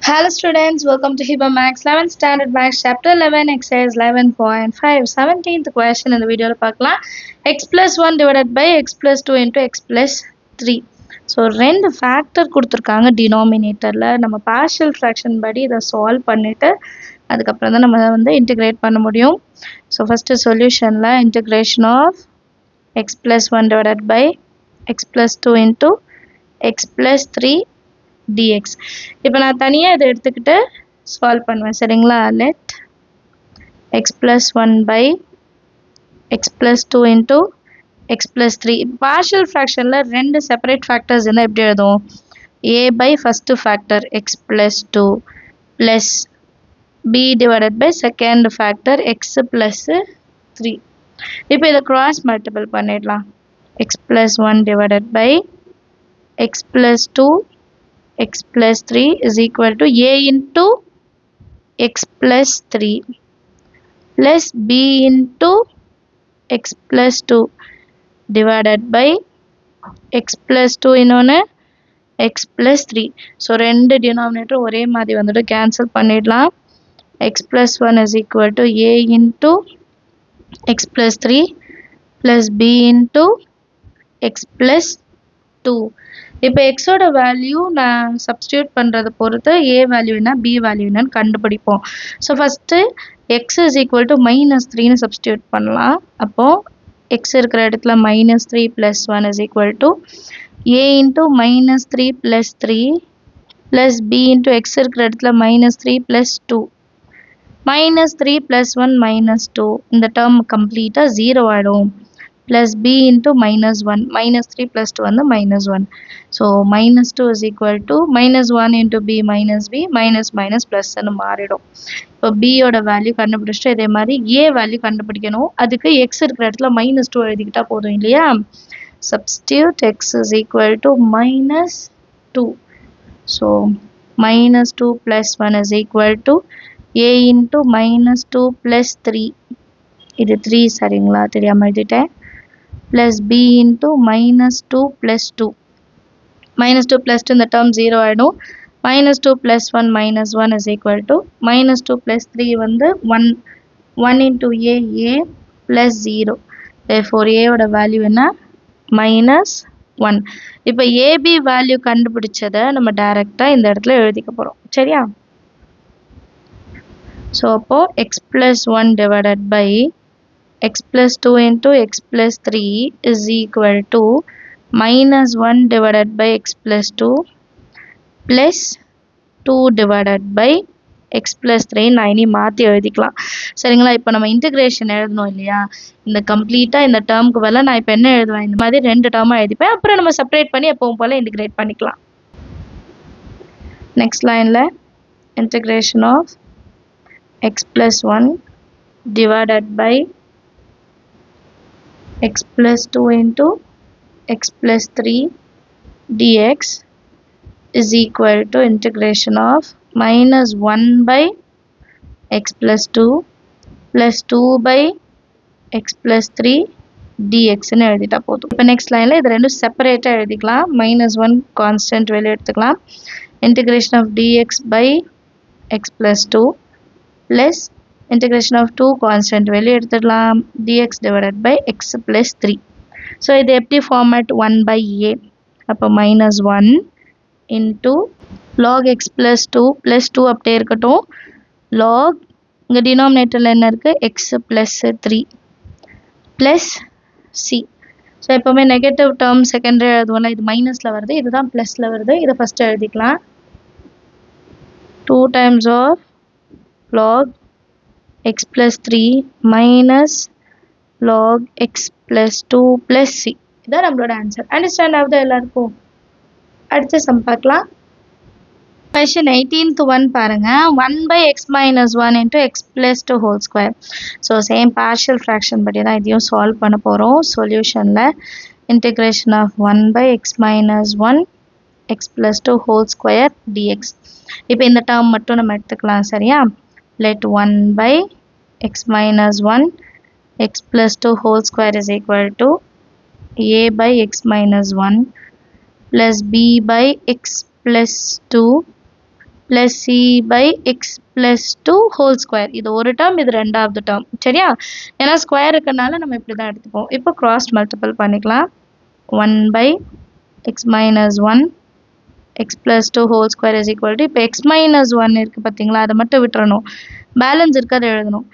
Hello students, welcome to Hiba Max 11th Standard Max Chapter 11 Exercise 11.5 17th question in the video பார்க்கலாம் x plus 1 divided by x plus 2 into x plus 3 so ரெண்டு factor கொடுத்துருக்காங்க டினாமினேட்டரில் நம்ம partial fraction படி இதை solve பண்ணிவிட்டு அதுக்கப்புறம் தான் நம்ம வந்து இன்டிகிரேட் பண்ண முடியும் ஸோ ஃபஸ்ட்டு சொல்யூஷனில் integration of x plus 1 divided by x plus 2 into x plus 3 dx. இப்போ நான் தனியாக இதை எடுத்துக்கிட்டு சால்வ் பண்ணுவேன் சரிங்களா. let x plus 1 by x plus 2 into x plus 3. Partial ஃப்ராக்ஷனில் ரெண்டு செப்பரேட் ஃபேக்டர்ஸ் இருந்தால் எப்படி எழுதும்? a by first factor x plus 2 plus b divided by second factor x plus 3. இப்போ இதை cross multiple பண்ணிடலாம். x plus 1 divided by x plus 2 x plus 3 is equal to a into x plus 3 plus b into x plus 2 divided by x plus 2 இன்னொன்று x plus 3. So ரெண்டு denominator ஒரே மாதிரி வந்துட்டு cancel பண்ணிடலாம். x plus 1 is equal to a into x plus 3 plus b into x plus 2. இப்போ எக்ஸோட value நான் substitute பண்ணுறதை பொறுத்து ஏ வேல்யூ என்ன பி வேல்யூ என்னன்னு கண்டுபிடிப்போம். So first x is equal to -3ன்னு சப்ஸ்டியூட் பண்ணலாம். அப்போது எக்ஸ் இருக்கிற இடத்துல -3 + 1 is equal to A into -3 + 3 plus B into x இருக்கிற இடத்துல -3 + 2 -3 + 1 -2 இந்த டேர்ம் கம்ப்ளீட்டாக 0 ஆகிடும். plus b into -1 -3 plus 2 வந்து -1. so -2 is equal to -1 into b minus b minus plus ன்னு மாறிடும். இப்போ b ஓட வேல்யூ கண்டுபிடிச்சிட்டு இதே மாதிரி a வேல்யூ கண்டுபிடிக்கணும். அதுக்கு x இருக்கிற இடத்துல -2 எழுதிக்கிட்டா போதும் இல்லையா. substitute x is equal to -2. so -2 plus 1 is equal to a into -2 plus 3. இது 3 சரிங்களா, தெரியாம எழுதிட்டேன். plus b into -2 plus 2. -2 plus 2 இந்த term 0 ஆயிடும். -2 plus 1 -1 is equal to -2 plus 3 வந்து 1 into a plus 0. therefore a ஓட வேல்யூ என்ன -1. இப்போ ab வேல்யூ கண்டுபிடிச்சதை நம்ம டைரக்டாக இந்த இடத்துல எழுதிக்க போகிறோம் சரியா. ஸோ அப்போ x plus 1 divided by x plus 2 into x plus 3 is equal to -1 divided by x plus 2 plus 2 divided by x plus 3 நான் இனி மாற்றி எழுதிக்கலாம் சரிங்களா. இப்போ நம்ம இன்டிகிரேஷன் எழுதணும் இல்லையா. இந்த கம்ப்ளீட்டாக இந்த டேர்முக்கு பதிலாக நான் இப்போ என்ன எழுதுவேன், இந்த மாதிரி ரெண்டு டேர்மாக எழுதிப்பேன். அப்புறம் நம்ம செப்பரேட் பண்ணி எப்பவும் போல் இன்டிகிரேட் பண்ணிக்கலாம். நெக்ஸ்ட் லைனில் integration of x plus 1 divided by x plus 2 into x plus 3 dx is equal to integration of -1 by x plus 2 plus 2 by x plus 3 dx ன்னு எழுதிட்டா போதும். இப்போ நெக்ஸ்ட் லைனில் இது ரெண்டும் செப்பரேட்டாக எழுதிக்கலாம். -1 கான்ஸ்டன்ட் வெளியே எடுத்துக்கலாம். integration of dx by x plus 2 plus integration of 2 constant வெளியே எடுத்துடலாம் dx divided by x plus 3. So இது எப்படி ஃபார்மேட் 1 by a. அப்போ -1 into log x plus 2 plus 2 அப்படியே இருக்கட்டும். log இங்கே டினாமினேட்டரில் என்ன இருக்குது x plus 3 plus c. So எப்போவுமே நெகட்டிவ் டேர்ம் செகண்டரி எழுதுவோம்னா இது மைனஸில் வருது, இதுதான் ப்ளஸில் வருது. இதை ஃபஸ்ட்டு எழுதிக்கலாம். 2 times of log x plus 3 minus log x plus 2 plus c. இதான் நம்மளோட ஆன்சர். அண்டர்ஸ்டாண்ட் ஆகுது எல்லாருக்கும். அடுத்த சம் பார்க்கலாம். கொஷின் 18th ஒன் பாருங்க. 1 by x minus 1 into x plus 2 whole square. So same partial fraction படி தான் இதையும் சால்வ் பண்ண போகிறோம். சொல்யூஷனில் integration of 1 by x minus 1 x plus 2 whole square dx. இப்போ இந்த டேர்ம் மட்டும் நம்ம எடுத்துக்கலாம் சரியா. let 1 by x minus 1 x plus 2 whole square is equal to a by x minus 1 plus b by x plus 2 plus c by x plus 2 whole square. இது ஒரு term, இது ரெண்டாவது term. சரியா? ஏன்னா ஸ்கொயர் இருக்கனால நம்ம இப்படி தான் எடுத்துப்போம். இப்போ cross multiple பண்ணிக்கலாம். 1 by x minus 1 x plus 2 whole square is equal to, இப்போ x minus 1 இருக்கு பார்த்தீங்களா, அதை மட்டும் விட்டுறணும். பேலன்ஸ் இருக்கு, அதை எழுதணும்.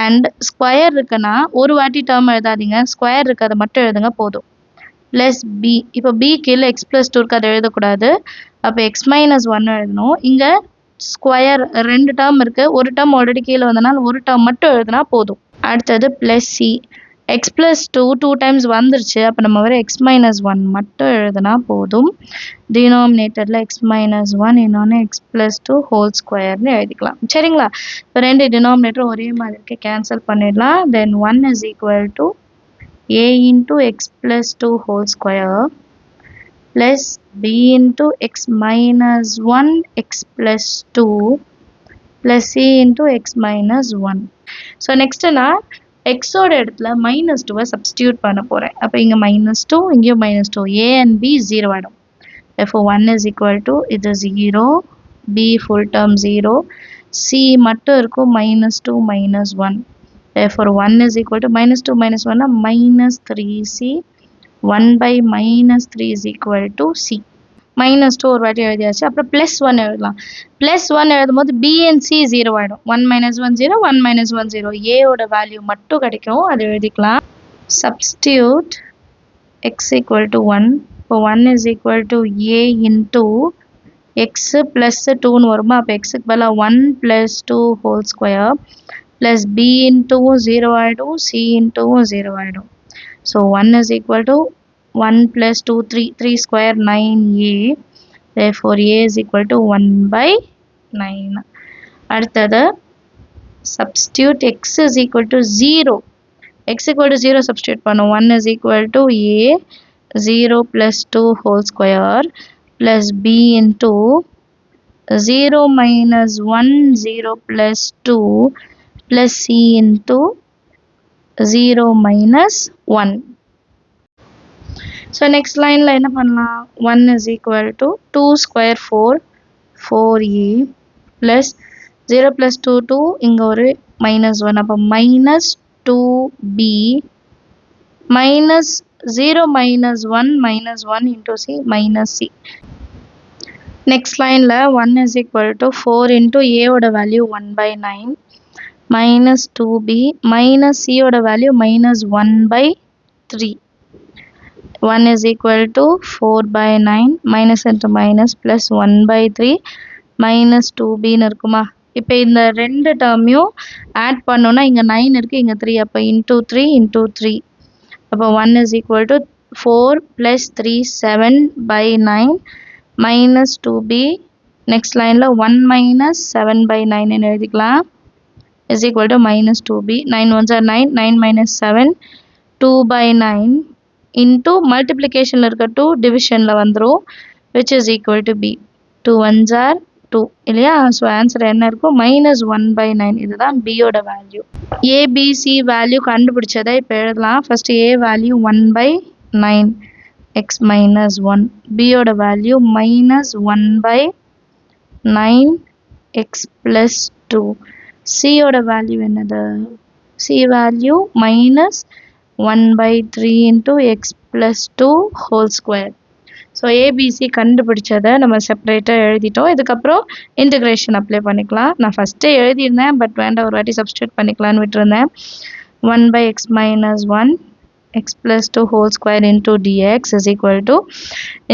அண்ட் ஸ்கொயர் இருக்குன்னா ஒரு வாட்டி டேர்ம் எழுதாதீங்க, ஸ்கொயர் இருக்கு அதை மட்டும் எழுதுங்க போதும். ப்ளஸ் பி, இப்போ பி கீழே எக்ஸ் ப்ளஸ் 2 இருக்கு, அதை எழுதக்கூடாது. அப்போ எக்ஸ் மைனஸ் 1 எழுதணும். இங்கே ஸ்கொயர் ரெண்டு டேர்ம் இருக்குது, ஒரு டேர்ம் ஆல்ரெடி கீழே வந்தனால ஒரு டேர்ம் மட்டும் எழுதுனா போதும். அடுத்தது plus C, X plus 2 times வந்துருச்சு, அப்போ நம்ம வர எக்ஸ் மைனஸ் 1 மட்டும் எழுதுனா போதும். டினாமினேட்டரில் எக்ஸ் மைனஸ் 1 இன்னொன்று எக்ஸ் ப்ளஸ் 2 ஹோல் ஸ்கொயர்னு எழுதிக்கலாம். சரிங்களா? இப்போ ரெண்டு டினாமினேட்டர் ஒரே மாதிரி இருக்கு, கேன்சல் பண்ணிடலாம். தென் 1 is equal to a into x plus 2 whole square plus b into x minus 1 x plus 2 plus c into x minus 1. So next நான் x ஓட இடத்துல minus 2 substitute பண்ண போறேன். அப்போ இங்க minus 2, இங்கேயும் minus 2, a and b 0 ஆடும். Therefore 1 is equal to, இது 0, b full term 0, c மட்டும் இருக்கும் minus 2 minus 1. Therefore 1 is equal to minus 2 minus 1 minus 3c. 1 by minus 3 is equal to c. minus 2 ஒரு வாட்டி எழுதியாச்சு. அப்புறம் plus 1 எழுதலாம். plus 1 எழுதும் போது b and c 0 ஆயிடும். 1 minus 1 0, 1 minus 1 0. a ஓட வேல்யூ மட்டும் கிடைக்கும், அது எழுதிக்கலாம். Substitute x equal to 1. இப்போ 1 is equal to a into x plus 2 வருமா, அப்போ x க்கு பதிலா 1 plus 2 whole square plus b into 0 ஆயிடும், c into 0 ஆயிடும். So 1 is equal to 1 plus 2 3 square 9a. Therefore a is equal to 1 by 9. அடுத்தது substitute x is equal to 0. x equal to 0 substitute பண்ணும். 1 is equal to a 0 plus 2 whole square plus b into 0 minus 1 0 plus 2 plus c into 0 minus 1. So next line la enna pannalam, 1 is equal to 2 square 4 4a plus 0 plus 2 2, inga oru minus 1, appo minus 2b minus 0 minus 1 minus 1 into c minus c. Next line la 1 is equal to 4 into a oda value 1 by 9 minus 2b minus c oda value minus 1 by 3. 1 is equal to 4 by 9 minus into minus plus 1 by 3 minus 2b னு இருக்குமா. இப்போ இந்த ரெண்டு டேர்மையும் add பண்ணோம்னா இங்க 9 இருக்கு, இங்க 3, அப்போ into 3 into 3. அப்போ 1 is equal to 4 plus 3 7 by 9 minus 2b. Next லைன்ல 1 minus 7 by 9 னு எழுதிக்கலாம், is equal to minus 2b. 9 ones are 9, 9 minus 7 2 by 9 into multiplication la irukka 2 division la vandrum, which is equal to b. 2 ones are 2 இல்லையா. so answer என்ன இருக்கும், minus 1 by 9. இதுதான் b ஓட value. a b c value கண்டுபிடிச்சதை இப்போ எழுதலாம். first a value 1 by 9 x minus 1, b ஓட value minus 1 by 9 x plus 2, c ஓட வேல்யூ என்னது, c value minus 1 by 3 into x plus 2 whole square. So ABC கண்டுபிடிச்சதை நம்ம செப்பரேட்டாக எழுதிட்டோம். இதுக்கப்புறம் இன்டகிரேஷன் அப்ளை பண்ணிக்கலாம். நான் ஃபஸ்ட்டே எழுதியிருந்தேன், பட் வேண்டாம் ஒரு வாட்டி substitute பண்ணிக்கலான்னு விட்டுருந்தேன். 1 by x minus 1 x plus 2 whole square into dx is equal to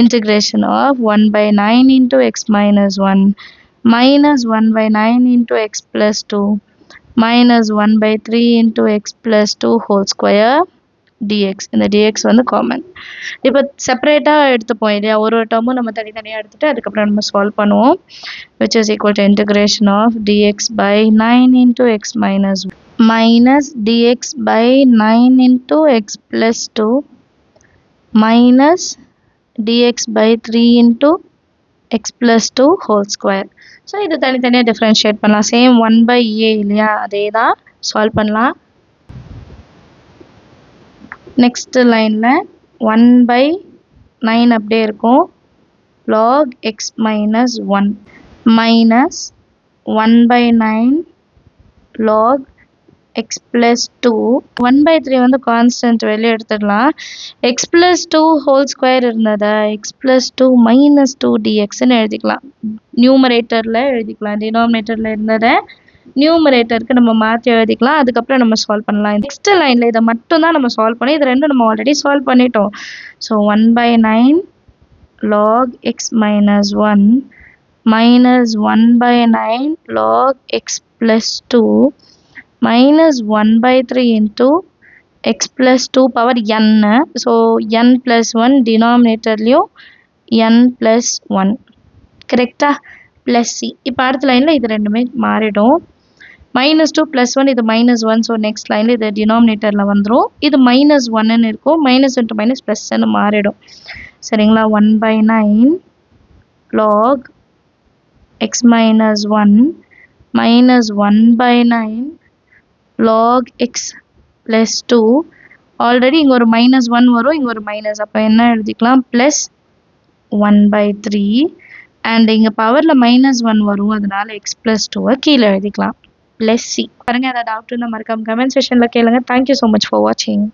integration of 1 by 9 into x minus 1 minus 1 by 9 into x plus 2 minus 1 by 3 into x plus 2 whole square dx. இந்த dx வந்து common. இப்போ செப்பரேட்டாக எடுத்துப்போம் இல்லையா, ஒரு ஒரு டேர்மும் நம்ம தனித்தனியாக எடுத்துட்டு அதுக்கப்புறம் நம்ம சால்வ் பண்ணுவோம். which is equal to integration of dx by 9 into x minus 1 minus dx by 9 into x plus 2 minus dx by 3 into x plus 2 whole square. So இது தனித்தனியாக டிஃப்ரென்ஷியேட் பண்ணலாம். சேம் 1 by a இல்லையா, அதே தான் solve பண்ணலாம். Next லைனில் 1 by 9 அப்படியே இருக்கும், log x minus 1 minus 1/9 log x plus 2. 1/3 வந்து கான்ஸ்டன்ட் வெளியே எடுத்துடலாம். x plus 2 ஹோல் ஸ்கொயர் இருந்ததை x plus 2 minus 2 dxன்னு எழுதிக்கலாம். நியூமரேட்டரில் எழுதிக்கலாம். டினாமினேட்டரில் இருந்ததை நியூமரேட்டருக்கு நம்ம மாற்றி எழுதிக்கலாம். அதுக்கப்புறம் நம்ம சால்வ் பண்ணலாம். நெக்ஸ்ட் லைனில் இதை மட்டும் தான் நம்ம சால்வ் பண்ணி இது ரெண்டும் நம்ம ஆல்ரெடி சால்வ் பண்ணிட்டோம். So 1/9 log x minus 1 minus 1/9 log x plus 2 minus 1/3 into x plus 2 power n. So n plus 1 denominatorலையும் n plus 1 கரெக்டா plus c. இப்போ அடுத்த லைனில் இது ரெண்டுமே மாறிடும். -2 + 1 இது -1. ஸோ நெக்ஸ்ட் லைனில் இது டினாமினேட்டரில் வந்துடும். இது -1ன்னு இருக்கும். மைனஸ் இன்ட்டு மைனஸ் ப்ளஸ்ன்னு மாறிடும். சரிங்களா? 1/9 log x minus 1 minus 1/9 log x plus 2. Already இங்கே ஒரு -1 வரும், இங்கே ஒரு மைனஸ். அப்போ என்ன எழுதிக்கலாம்? ப்ளஸ் 1/3. அண்ட் இங்கே பவரில் -1 வரும், அதனால x plus 2 கீழே எழுதிக்கலாம். Plus C. பாருங்கள், ஏதாவது டவுட் இருந்தால் மறக்காம கமெண்ட் செக்ஷனில் கேளுங்க. தேங்க்யூ ஸோ மச் ஃபார் வாட்சிங்.